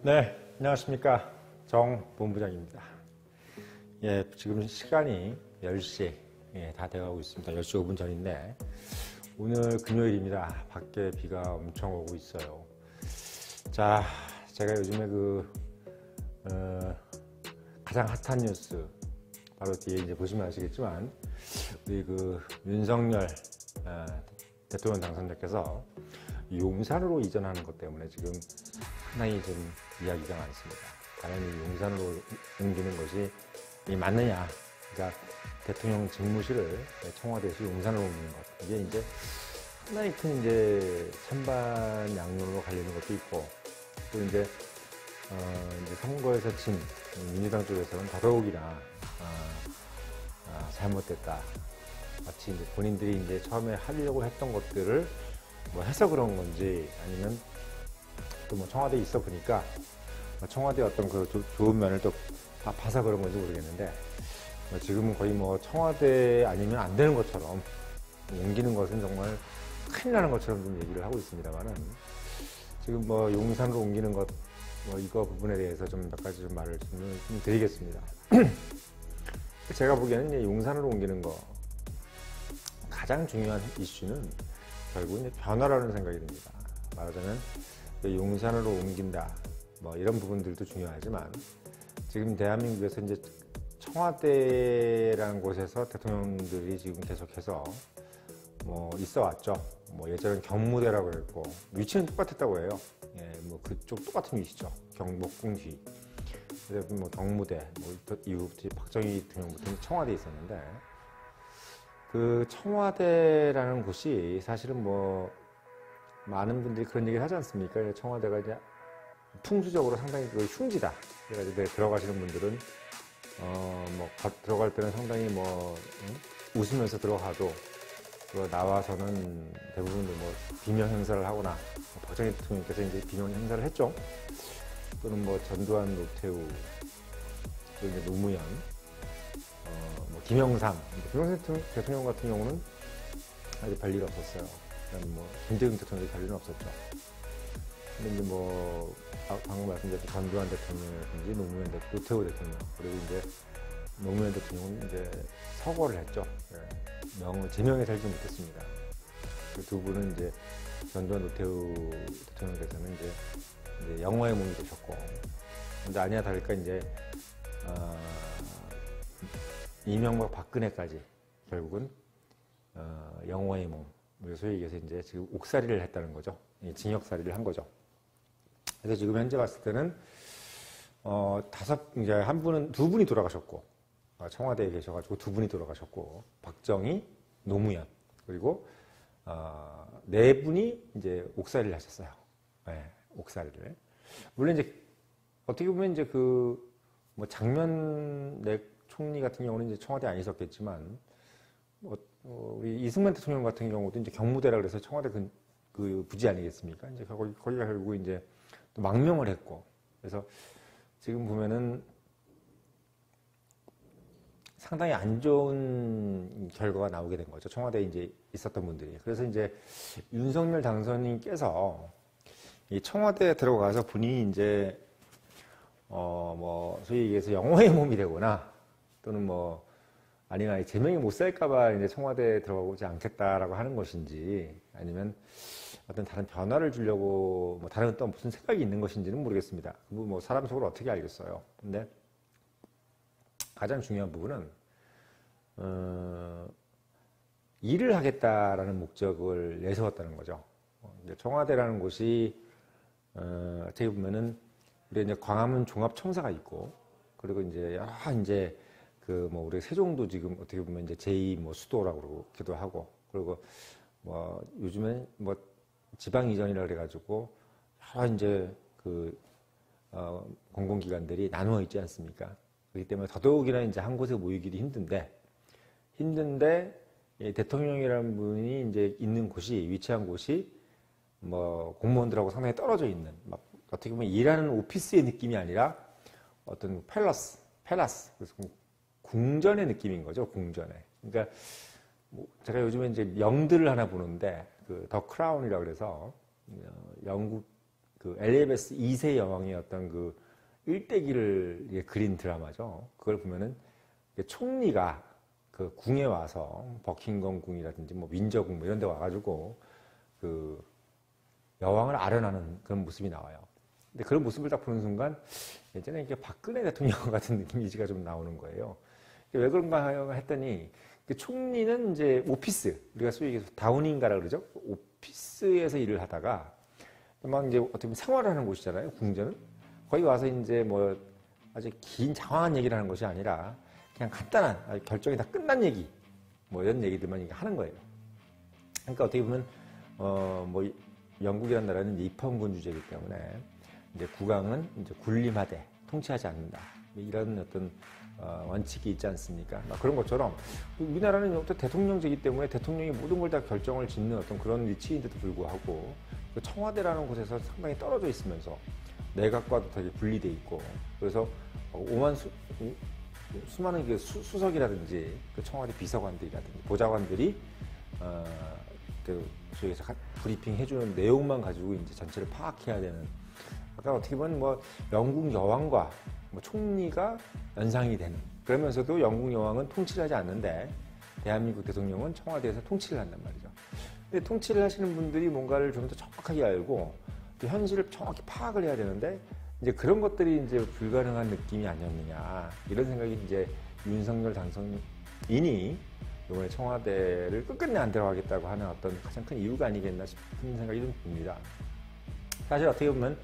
네, 안녕하십니까. 정 본부장입니다. 예, 지금 시간이 10시 다 되어가고 있습니다. 10시 5분 전인데, 오늘 금요일입니다. 밖에 비가 엄청 오고 있어요. 자, 제가 요즘에 가장 핫한 뉴스, 바로 뒤에 이제 보시면 아시겠지만, 우리 윤석열 대통령 당선자께서 용산으로 이전하는 것 때문에 지금 상당히 좀 이야기가 많습니다. 과연 이 용산으로 옮기는 것이 맞느냐? 그러니까 대통령 직무실을 청와대에서 용산으로 옮기는 것. 이게 이제 상당히 큰 이제 찬반 양론으로 갈리는 것도 있고, 또 이제 선거에서 진 민주당 쪽에서는 더더욱이나 잘못됐다. 마치 이제 본인들이 이제 처음에 하려고 했던 것들을 뭐 해서 그런 건지, 아니면 또 뭐 청와대에 있어 보니까 청와대 어떤 좋은 면을 또 봐서 그런 건지 모르겠는데, 지금은 거의 뭐 청와대 아니면 안 되는 것처럼 옮기는 것은 정말 큰일 나는 것처럼 좀 얘기를 하고 있습니다만은, 지금 뭐 용산으로 옮기는 것, 이거 부분에 대해서 좀 몇 가지 좀 말을 좀 드리겠습니다. 제가 보기에는 이제 용산으로 옮기는 거 가장 중요한 이슈는 결국 이제 변화라는 생각이 듭니다. 말하자면 용산으로 옮긴다, 뭐 이런 부분들도 중요하지만, 지금 대한민국에서 이제 청와대라는 곳에서 대통령들이 지금 계속해서 뭐 있어 왔죠. 뭐 예전엔 경무대라고 그랬고, 위치는 똑같았다고 해요. 예, 뭐 그쪽 똑같은 위치죠. 경복궁 뒤. 그래서 뭐 경무대, 뭐 이후 박정희 대통령부터 청와대에 있었는데, 그 청와대라는 곳이 사실은 뭐 많은 분들이 그런 얘기를 하지 않습니까? 청와대가 이제 풍수적으로 상당히 흉지다. 그래가지고 들어가시는 분들은 들어갈 때는 상당히 웃으면서 들어가도 나와서는 대부분 뭐 비명 행사를 하거나, 박정희 대통령께서 이제 비명 행사를 했죠. 또는 뭐 전두환, 노태우, 또 이제 노무현, 뭐 김영삼, 대통령 같은 경우는 아주 별일 없었어요. 뭐 김대중 대통령이 별일은 없었죠. 근데 이제 뭐 방금 말씀드렸던 전두환 대통령이라든지 노무현 대통령, 노태우 대통령, 그리고 이제 노무현 대통령은 이제 서거를 했죠. 제명에 살지 못했습니다. 그 두 분은 이제 전두환, 노태우 대통령께서는 이제 영화의 몸이 되셨고, 근데 아니나 다를까 이제 이명박 박근혜까지 결국은 영화의 몸, 소위 얘기해서 이제 지금 옥살이를 했다는 거죠. 징역살이를 한 거죠. 그래서 지금 현재 봤을 때는 이제 두 분이 돌아가셨고, 청와대에 계셔가지고 두 분이 돌아가셨고, 박정희, 노무현, 그리고 네 분이 이제 옥살이를 하셨어요. 네, 옥살이를. 물론 이제 어떻게 보면 이제 뭐 장면내 총리 같은 경우는 이제 청와대 안 있었겠지만, 우리 이승만 대통령 같은 경우도 이제 경무대라 그래서 청와대 그 부지 아니겠습니까? 이제 거기가 결국 이제 또 망명을 했고, 그래서 지금 보면은 상당히 안 좋은 결과가 나오게 된 거죠. 청와대에 이제 있었던 분들이. 그래서 이제 윤석열 당선인께서 이 청와대에 들어가서 본인이 이제 뭐 소위 얘기해서 영화의 몸이 되거나, 또는 뭐 아니면 제명이 못 살까봐 이제 청와대에 들어가지 않겠다라고 하는 것인지, 아니면 어떤 다른 변화를 주려고 뭐 다른 또 무슨 생각이 있는 것인지는 모르겠습니다. 뭐 사람 속을 어떻게 알겠어요. 근데 가장 중요한 부분은 일을 하겠다라는 목적을 내세웠다는 거죠. 청와대라는 곳이 어떻게 보면은 우리 이제 광화문 종합청사가 있고, 그리고 이제 여러 이제 뭐 우리 세종도 지금 어떻게 보면 이제 제2 뭐 수도라고 그러기도 하고, 그리고 뭐 요즘엔 뭐 지방 이전이라 그래가지고 여러 이제 공공기관들이 나누어 있지 않습니까? 그렇기 때문에 더더욱이나 이제 한 곳에 모이기도 힘든데 대통령이라는 분이 이제 있는 곳이, 위치한 곳이 뭐 공무원들하고 상당히 떨어져 있는, 막 어떻게 보면 일하는 오피스의 느낌이 아니라 어떤 팰러스, 그래서 궁전의 느낌인 거죠, 궁전의. 그러니까 뭐 제가 요즘에 이제 영드를 하나 보는데, 더 크라운이라고 그래서 영국 그 엘리자베스 2세 여왕의 어떤 그 일대기를 그린 드라마죠. 그걸 보면은 총리가 그 궁에 와서 버킹엄 궁이라든지 뭐 윈저궁 뭐 이런 데 와가지고 그 여왕을 아련하는 그런 모습이 나와요. 근데 그런 모습을 딱 보는 순간 예전에 이게 박근혜 대통령 같은 이미지가 좀 나오는 거예요. 왜 그런가 했더니 그 총리는 이제 오피스, 우리가 소위 얘기해서 다우닝가라 그러죠. 오피스에서 일을 하다가 막 이제 어떻게 보면 생활하는 곳이잖아요. 궁전은. 거기 와서 이제 뭐 아주 긴 장황한 얘기를 하는 것이 아니라 그냥 간단한 결정이 다 끝난 얘기 뭐 이런 얘기들만 하는 거예요. 그러니까 어떻게 보면 뭐 영국이라는 나라는 입헌군 주제이기 때문에 이제 국왕은 이제 군림하되 통치하지 않는다 이런 어떤 원칙이 있지 않습니까? 그런 것처럼 우리나라는 어떤 대통령제이기 때문에 대통령이 모든 걸 다 결정을 짓는 어떤 그런 위치인데도 불구하고 그 청와대라는 곳에서 상당히 떨어져 있으면서 내각과도 되게 분리돼 있고 그래서 수많은 그 수석이라든지 그 청와대 비서관들이라든지 보좌관들이 그 저기서 브리핑 해주는 내용만 가지고 이제 전체를 파악해야 되는. 아까 어떻게 보면 뭐 영국 여왕과 뭐 총리가 연상이 되는. 그러면서도 영국 여왕은 통치를 하지 않는데 대한민국 대통령은 청와대에서 통치를 한단 말이죠. 근데 통치를 하시는 분들이 뭔가를 좀 더 정확하게 알고 또 현실을 정확히 파악을 해야 되는데 이제 그런 것들이 이제 불가능한 느낌이 아니었느냐 이런 생각이 이제 윤석열 당선인이 이번에 청와대를 끝끝내 안 들어가겠다고 하는 어떤 가장 큰 이유가 아니겠나 싶은 생각이 좀 듭니다. 사실 어떻게 보면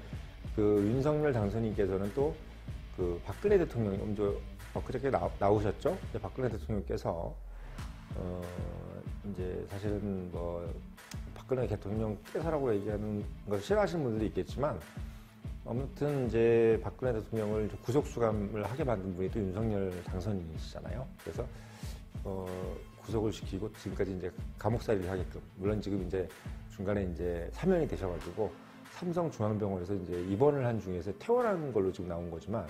그 윤석열 당선인께서는 또 그 박근혜 대통령이 먼저 엊그저께 나오셨죠? 박근혜 대통령께서 이제 사실은 뭐 박근혜 대통령께서라고 얘기하는 것을 싫어하시는 분들도 있겠지만 아무튼 이제 박근혜 대통령을 구속 수감을 하게 만든 분이 또 윤석열 당선인이시잖아요. 그래서 구속을 시키고 지금까지 이제 감옥살이를 하게끔 물론 지금 이제 중간에 이제 사면이 되셔가지고 삼성중앙병원에서 이제 입원을 한 중에서 퇴원한 걸로 지금 나온 거지만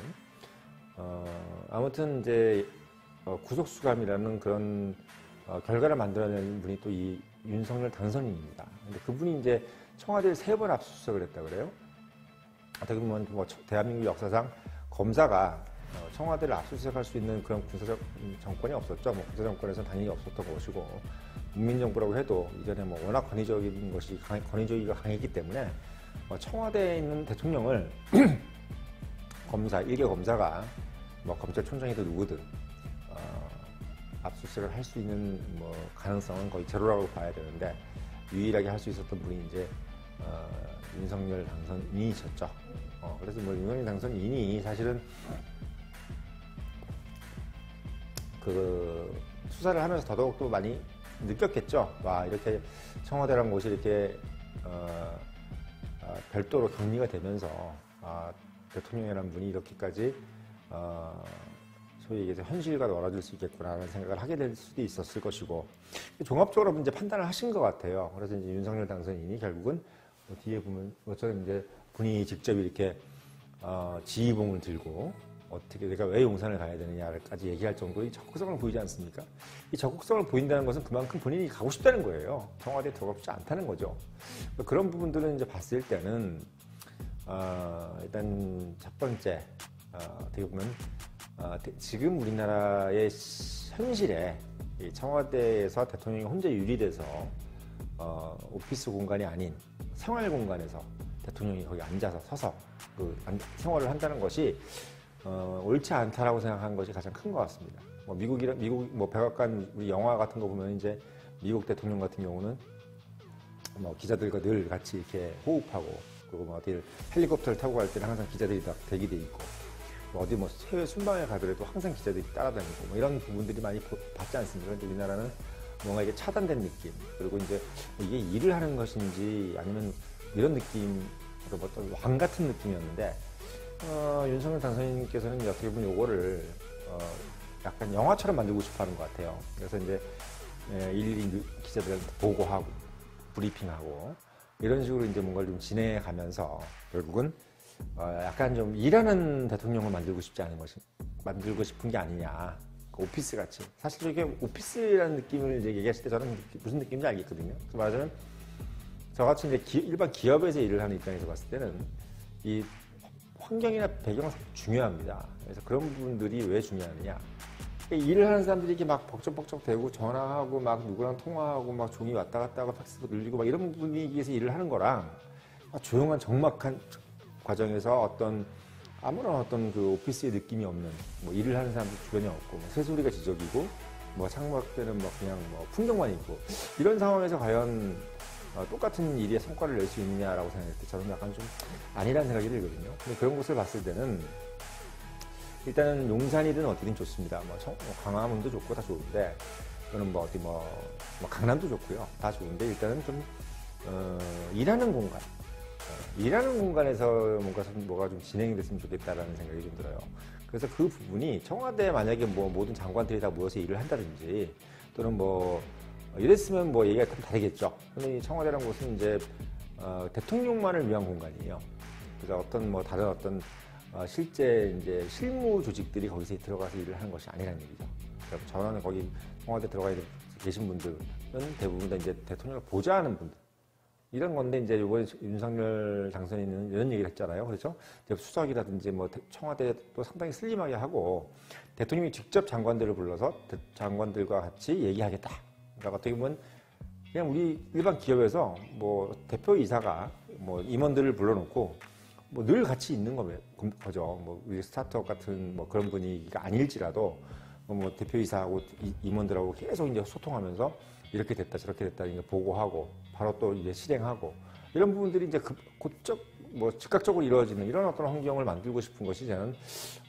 아무튼 이제 구속 수감이라는 그런 결과를 만들어낸 분이 또 이 윤석열 당선인입니다. 근데 그분이 이제 청와대를 3번 압수수색을 했다 그래요. 어떻게 보면 뭐 대한민국 역사상 검사가 청와대를 압수수색할 수 있는 그런 군사적 정권이 없었죠. 뭐 군사 정권에서는 당연히 없었던 것이고 국민정부라고 해도 이전에 뭐 워낙 권위주의가 강했기 때문에 청와대에 있는 대통령을 검사, 일개 검사가 뭐 검찰총장이든 누구든 압수수색을 할 수 있는 뭐 가능성은 거의 제로라고 봐야 되는데 유일하게 할 수 있었던 분이 이제 윤석열 당선인이셨죠. 그래서 뭐 윤석열 당선인이 사실은 그 수사를 하면서 더더욱 또 많이 느꼈겠죠. 와, 이렇게 청와대라는 곳이 이렇게 별도로 격리가 되면서 대통령이라는 분이 이렇게까지 소위 얘기해서 현실과 놀아줄 수 있겠구나라는 생각을 하게 될 수도 있었을 것이고 종합적으로 이제 판단을 하신 것 같아요. 그래서 이제 윤석열 당선인이 결국은 뒤에 보면 것처럼 이제 본인이 직접 이렇게 지휘봉을 들고 어떻게 내가 왜 용산을 가야 되느냐까지 얘기할 정도의 적극성을 보이지 않습니까? 이 적극성을 보인다는 것은 그만큼 본인이 가고 싶다는 거예요. 청와대에 들어가고 싶지 않다는 거죠. 그런 부분들은 이제 봤을 때는 일단 첫 번째 어떻게 보면 지금 우리나라의 현실에 이 청와대에서 대통령이 혼자 유리돼서 오피스 공간이 아닌 생활 공간에서 대통령이 거기 앉아서 서서 그 생활을 한다는 것이 옳지 않다라고 생각한 것이 가장 큰 것 같습니다. 미국 뭐 백악관 우리 영화 같은 거 보면 이제 미국 대통령 같은 경우는 뭐 기자들과 늘 같이 이렇게 호흡하고 그리고 뭐 어디 헬리콥터를 타고 갈 때는 항상 기자들이 다 대기돼 있고 어디 뭐 해외 순방에 가더라도 항상 기자들이 따라다니고 뭐 이런 부분들이 많이 봤지 않습니까? 그런데 우리나라는 뭔가 이게 차단된 느낌 그리고 이제 이게 일을 하는 것인지 아니면 이런 느낌 그리고 어떤 왕 같은 느낌이었는데 윤석열 당선인께서는 어떻게 보면 요거를 약간 영화처럼 만들고 싶어 하는 것 같아요. 그래서 이제 일일이 기자들한테 보고하고 브리핑하고 이런 식으로 이제 뭔가를 좀 진행해 가면서 결국은 약간 좀 일하는 대통령을 만들고 싶은 게 아니냐. 오피스 같이. 사실 저게 오피스라는 느낌을 이제 얘기했을 때 저는 무슨 느낌인지 알겠거든요. 그래서 말하자면 저같이 이제 일반 기업에서 일을 하는 입장에서 봤을 때는 이 환경이나 배경은 중요합니다. 그래서 그런 부분들이 왜 중요하느냐. 일을 하는 사람들이 이렇게 막 벅적벅적 대고 전화하고 막 누구랑 통화하고 막 종이 왔다 갔다 하고 팩스도 늘리고 막 이런 분위기에서 일을 하는 거랑 조용한 적막한 과정에서 어떤 아무런 어떤 그 오피스의 느낌이 없는 뭐 일을 하는 사람도 주변에 없고 뭐 새소리가 지저귀고 뭐 창밖에는 뭐 그냥 뭐 풍경만 있고 이런 상황에서 과연 똑같은 일의 성과를 낼 수 있느냐라고 생각할 때 저는 약간 좀 아니라는 생각이 들거든요. 근데 그런 것을 봤을 때는 일단은 용산이든 어디든 좋습니다. 뭐 광화문도 좋고 다 좋은데 또는 뭐 어디 뭐 강남도 좋고요. 다 좋은데 일단은 좀 일하는 공간, 일하는 공간에서 뭐가 좀 진행이 됐으면 좋겠다라는 생각이 좀 들어요. 그래서 그 부분이 청와대 만약에 뭐 모든 장관들이 다 모여서 일을 한다든지 또는 뭐 이랬으면 뭐 얘기가 좀 다르겠죠. 근데 이 청와대라는 곳은 이제 대통령만을 위한 공간이에요. 그래서 어떤 뭐 다른 어떤 실제 이제 실무 조직들이 거기서 들어가서 일을 하는 것이 아니라는 얘기죠. 그러니까 저는 거기 청와대 들어가 계신 분들은 대부분 다 이제 대통령을 보좌하는 분들. 이런 건데 이제 이번에 윤석열 당선인은 이런 얘기를 했잖아요. 그렇죠? 수석이라든지 뭐 청와대도 상당히 슬림하게 하고 대통령이 직접 장관들을 불러서 장관들과 같이 얘기하겠다. 그러니까 어떻게 보면 그냥 우리 일반 기업에서 뭐 대표이사가 뭐 임원들을 불러놓고 뭐 늘 같이 있는 거죠. 뭐 우리 스타트업 같은 뭐 그런 분위기가 아닐지라도 뭐 대표이사하고 임원들하고 계속 이제 소통하면서 이렇게 됐다 저렇게 됐다 이제 보고하고 바로 또 이제 실행하고 이런 부분들이 이제 곧적 뭐 즉각적으로 이루어지는 이런 어떤 환경을 만들고 싶은 것이 저는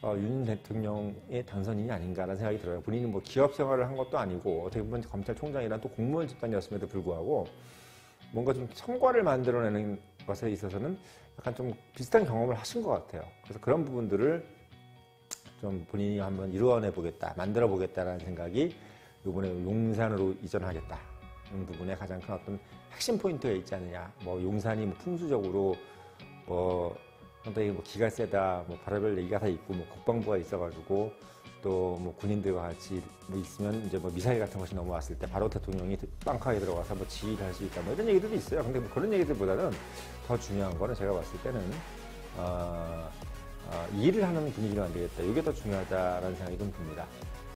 윤 대통령의 당선인이 아닌가라는 생각이 들어요. 본인이 뭐 기업 생활을 한 것도 아니고 어떻게 보면 검찰총장이란 또 공무원 집단이었음에도 불구하고 뭔가 좀 성과를 만들어내는 것에 있어서는 약간 좀 비슷한 경험을 하신 것 같아요. 그래서 그런 부분들을 좀 본인이 한번 이루어내 보겠다, 만들어 보겠다라는 생각이 이번에 용산으로 이전하겠다는 부분에 가장 큰 어떤 핵심 포인트가 있지 않느냐. 뭐 용산이 뭐 풍수적으로 뭐 상당히 뭐 기가 세다, 뭐 별의별 얘기가 다 있고 뭐 국방부가 있어가지고 또 뭐 군인들과 같이 뭐 있으면 이제 뭐 미사일 같은 것이 넘어왔을 때 바로 대통령이 빵카에 들어가서 뭐 지휘를 할 수 있다, 뭐 이런 얘기들도 있어요. 근데 뭐 그런 얘기들보다는 더 중요한 거는 제가 봤을 때는 일을 하는 분위기를 만들겠다. 이게 더 중요하다라는 생각이 좀 듭니다.